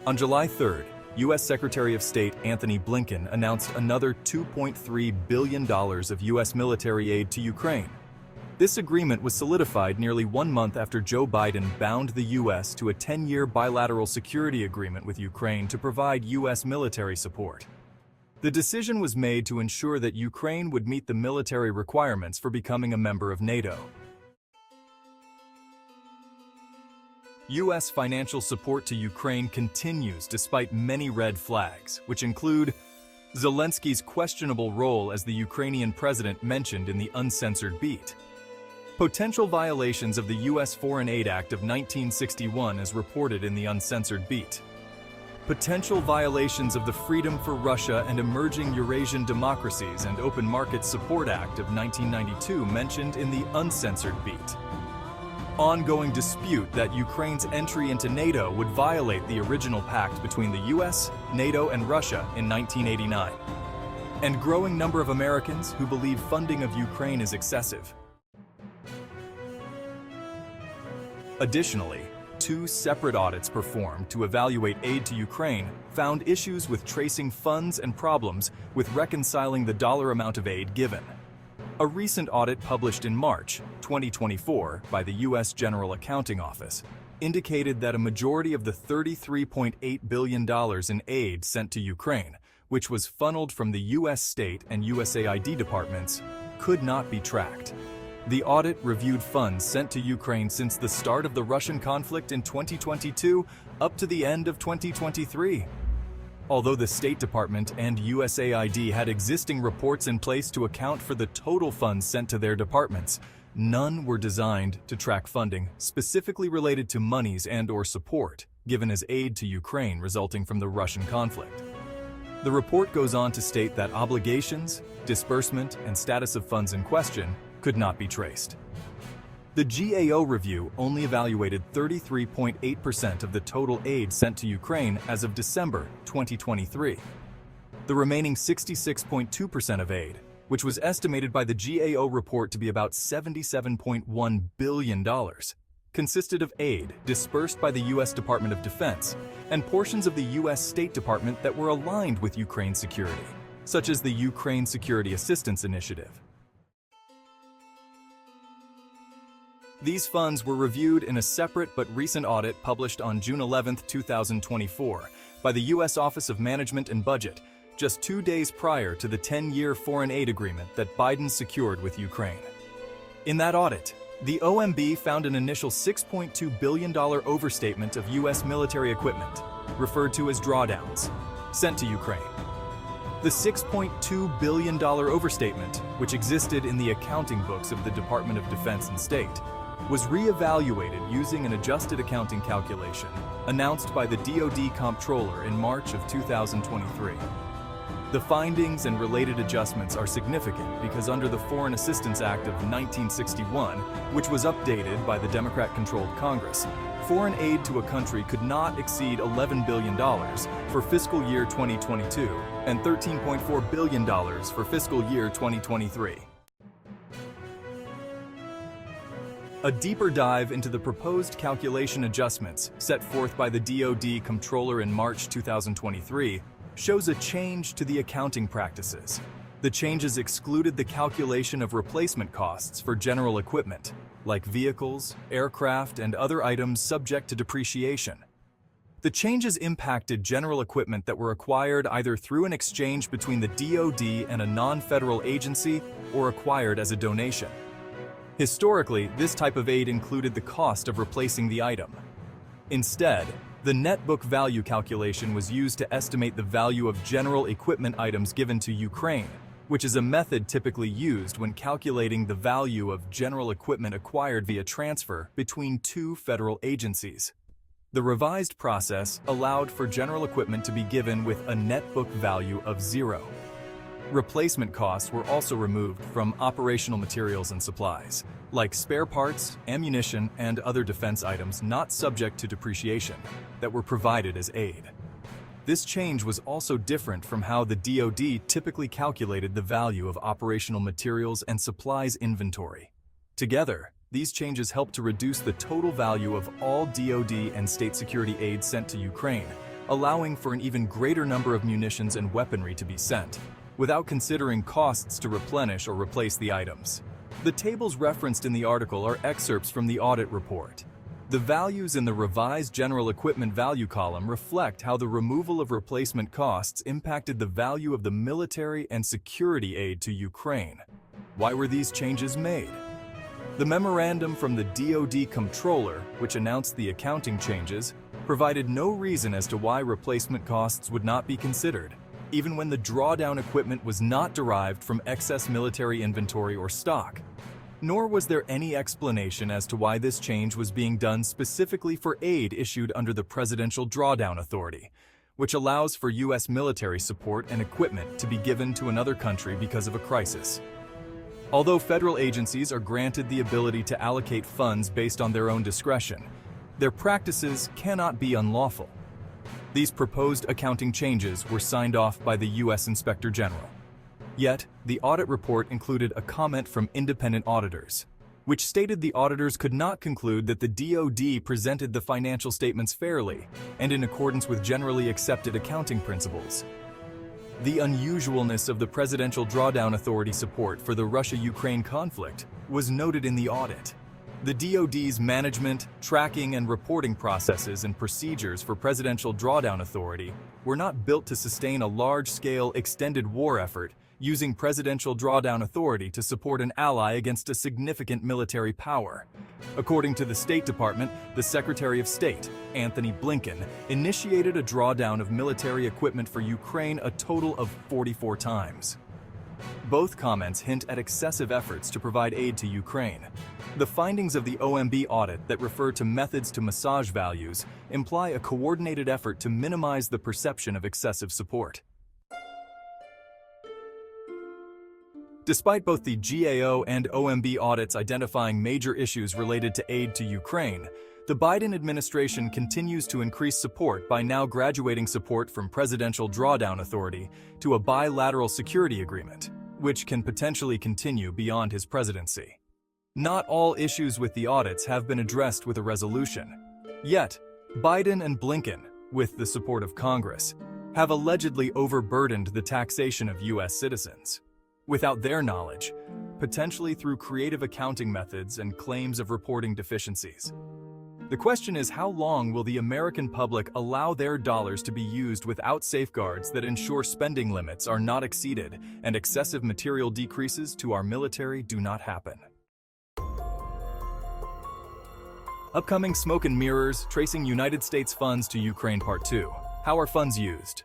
On July 3rd, U.S. Secretary of State Anthony Blinken announced another $2.3 billion of U.S. military aid to Ukraine. This agreement was solidified nearly 1 month after Joe Biden bound the U.S. to a 10-year bilateral security agreement with Ukraine to provide U.S. military support. The decision was made to ensure that Ukraine would meet the military requirements for becoming a member of NATO. U.S. financial support to Ukraine continues despite many red flags, which include Zelensky's questionable role as the Ukrainian president mentioned in the Uncensored beat, potential violations of the U.S. Foreign Aid Act of 1961 as reported in the Uncensored beat, potential violations of the Freedom for Russia and Emerging Eurasian Democracies and Open Markets Support Act of 1992 mentioned in the Uncensored beat, ongoing dispute that Ukraine's entry into NATO would violate the original pact between the US, NATO, and Russia in 1989, and growing number of Americans who believe funding of Ukraine is excessive. Additionally, 2 separate audits performed to evaluate aid to Ukraine found issues with tracing funds and problems with reconciling the dollar amount of aid given. A recent audit published in March 2024 by the U.S. General Accounting Office indicated that a majority of the $33.8 billion in aid sent to Ukraine, which was funneled from the U.S. state and USAID departments, could not be tracked. The audit reviewed funds sent to Ukraine since the start of the Russian conflict in 2022 up to the end of 2023. Although the State Department and USAID had existing reports in place to account for the total funds sent to their departments, none were designed to track funding specifically related to monies and/or support given as aid to Ukraine resulting from the Russian conflict. The report goes on to state that obligations, disbursement, and status of funds in question could not be traced. The GAO review only evaluated 33.8% of the total aid sent to Ukraine as of December 2023. The remaining 66.2% of aid, which was estimated by the GAO report to be about $77.1 billion, consisted of aid dispersed by the U.S. Department of Defense and portions of the U.S. State Department that were aligned with Ukraine's security, such as the Ukraine Security Assistance Initiative. These funds were reviewed in a separate but recent audit published on June 11, 2024, by the U.S. Office of Management and Budget, just 2 days prior to the 10-year foreign aid agreement that Biden secured with Ukraine. In that audit, the OMB found an initial $6.2 billion overstatement of U.S. military equipment, referred to as drawdowns, sent to Ukraine. The $6.2 billion overstatement, which existed in the accounting books of the Department of Defense and State, was re-evaluated using an adjusted accounting calculation announced by the DoD Comptroller in March of 2023. The findings and related adjustments are significant because under the Foreign Assistance Act of 1961, which was updated by the Democrat-controlled Congress, foreign aid to a country could not exceed $11 billion for fiscal year 2022 and $13.4 billion for fiscal year 2023. A deeper dive into the proposed calculation adjustments set forth by the DoD Comptroller in March 2023 shows a change to the accounting practices. The changes excluded the calculation of replacement costs for general equipment, like vehicles, aircraft, and other items subject to depreciation. The changes impacted general equipment that were acquired either through an exchange between the DoD and a non-federal agency or acquired as a donation. Historically, this type of aid included the cost of replacing the item. Instead, the net book value calculation was used to estimate the value of general equipment items given to Ukraine, which is a method typically used when calculating the value of general equipment acquired via transfer between 2 federal agencies. The revised process allowed for general equipment to be given with a net book value of 0. Replacement costs were also removed from operational materials and supplies, like spare parts, ammunition, and other defense items not subject to depreciation, that were provided as aid. This change was also different from how the DoD typically calculated the value of operational materials and supplies inventory. Together, these changes helped to reduce the total value of all DoD and state security aid sent to Ukraine, allowing for an even greater number of munitions and weaponry to be sent, without considering costs to replenish or replace the items. The tables referenced in the article are excerpts from the audit report. The values in the revised general equipment value column reflect how the removal of replacement costs impacted the value of the military and security aid to Ukraine. Why were these changes made? The memorandum from the DoD Comptroller, which announced the accounting changes, provided no reason as to why replacement costs would not be considered, even when the drawdown equipment was not derived from excess military inventory or stock. Nor was there any explanation as to why this change was being done specifically for aid issued under the Presidential Drawdown Authority, which allows for U.S. military support and equipment to be given to another country because of a crisis. Although federal agencies are granted the ability to allocate funds based on their own discretion, their practices cannot be unlawful. These proposed accounting changes were signed off by the U.S. Inspector General. Yet, the audit report included a comment from independent auditors, which stated the auditors could not conclude that the DoD presented the financial statements fairly and in accordance with generally accepted accounting principles. The unusualness of the Presidential Drawdown Authority support for the Russia-Ukraine conflict was noted in the audit. The DoD's management, tracking, and reporting processes and procedures for Presidential Drawdown Authority were not built to sustain a large-scale, extended war effort using Presidential Drawdown Authority to support an ally against a significant military power. According to the State Department, the Secretary of State, Anthony Blinken, initiated a drawdown of military equipment for Ukraine a total of 44 times. Both comments hint at excessive efforts to provide aid to Ukraine. The findings of the OMB audit that refer to methods to massage values imply a coordinated effort to minimize the perception of excessive support. Despite both the GAO and OMB audits identifying major issues related to aid to Ukraine, the Biden administration continues to increase support by now graduating support from Presidential Drawdown Authority to a bilateral security agreement, which can potentially continue beyond his presidency. Not all issues with the audits have been addressed with a resolution. Yet, Biden and Blinken, with the support of Congress, have allegedly overburdened the taxation of U.S. citizens. Without their knowledge, potentially through creative accounting methods and claims of reporting deficiencies. The question is, how long will the American public allow their dollars to be used without safeguards that ensure spending limits are not exceeded and excessive material decreases to our military do not happen? Upcoming Smoke and Mirrors, Tracing United States Funds to Ukraine Part 2. How are funds used?